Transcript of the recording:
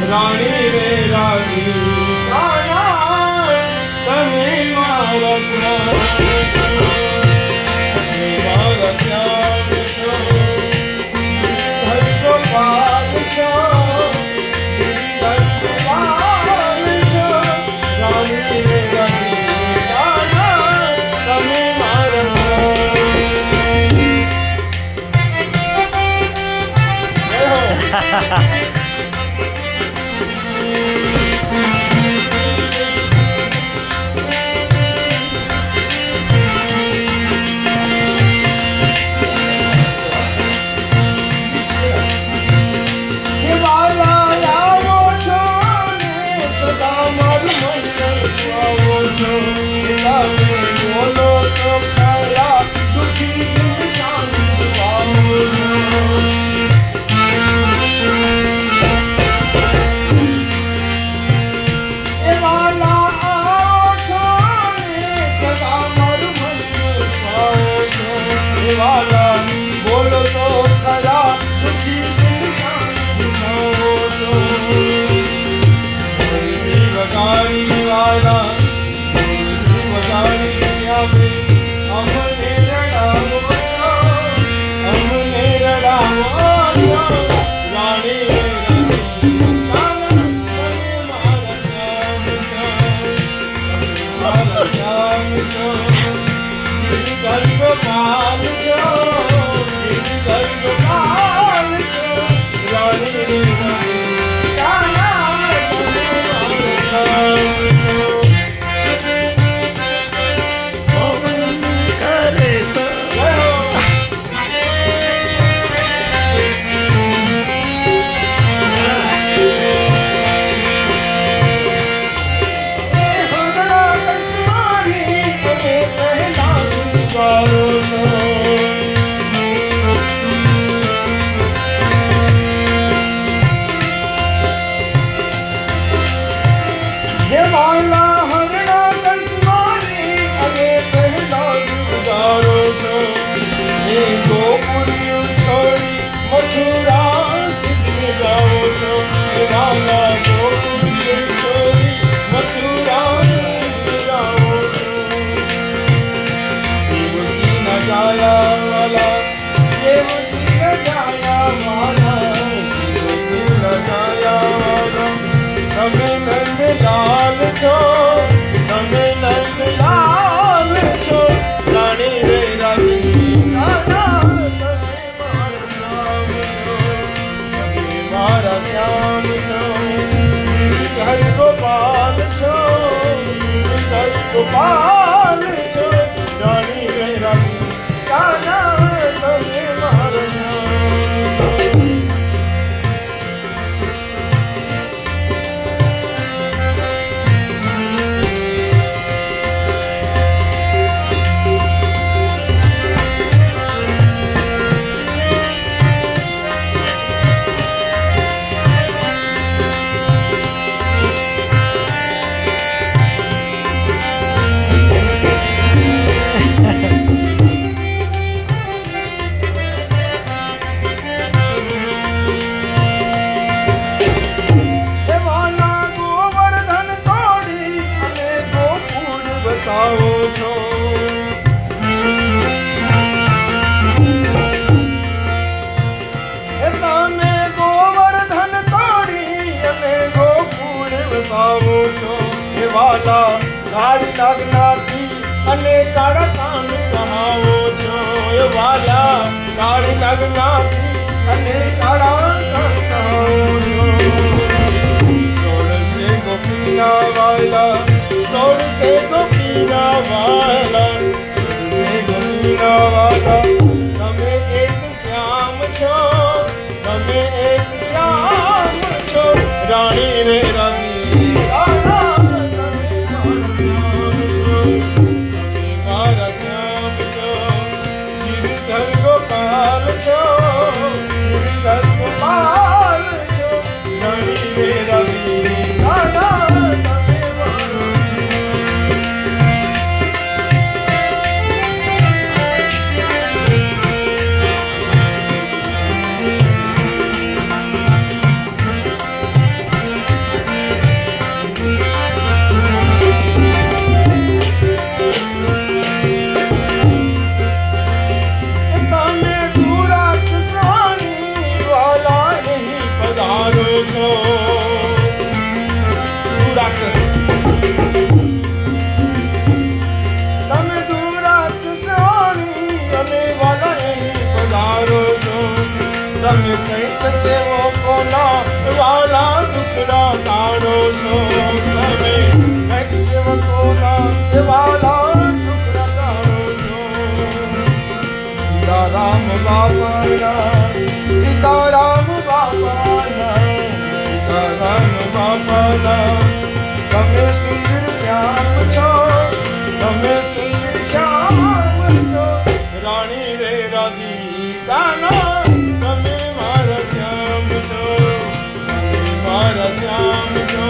રાણી રે રાણી તમે મારા શ્યામ છો, હરિગોપાલ છો, હરિગોપાલ છો, રાણી રે રાણી તમે મારા શ્યામ. બોલો તો ખરા દુખી વગાડી વાલા વગાડી શ્યામે અમને રડાવો છો, અમને રડાવો છો, રાણી મારા શ્યામ છો, મારા શ્યામ છો, ગર્ભપાલ છો, ગર્ભપાલ છો, રાણી તમે નંદલાલ છો, તમે નંદલાલ છો, રાણી રે રાણી મારા શ્યામ છો, હરિગોપાલ છો, હરિગોપાલ છો, રાણી રે રાણી તમે મારા શ્યામ છો. છો તમે ગોવર્ધન તોડી અને ગોકુળ વસાવો છો, હે વાલા કાળી નાગનાથી અને કાળા કાન કહાવો છો, હે વાલા કાળી નાગનાથી અને કાળા કાન કહાવો છો. સોળસે ગોપીના વાલા, સોળસે ગોપીના વાલા, સોળસે ગોપીના વાલા, તમે એક શ્યામ છો, તમે એક શ્યામ છો, રાણી રે રાણી મારા શ્યામ છો, ગિરિધર ગોપાલ છો, ગિરિધર ગોપાલ છો, રાણી રે રાણી સેવકોના વાલા દુખડા કાઢો છો તમે, એક સેવકોના વાલા દુખડા કાઢો છો. સીતારામ બાપાના, સીતારામ બાપાના, સીતારામ બાપાના. તમે સુંદર શ્યામ છો, તમે સુંદર શ્યામ છો. રાણી રે રાધિકાના તમે મારા શ્યામ છો, તમે મારા શ્યામ છો.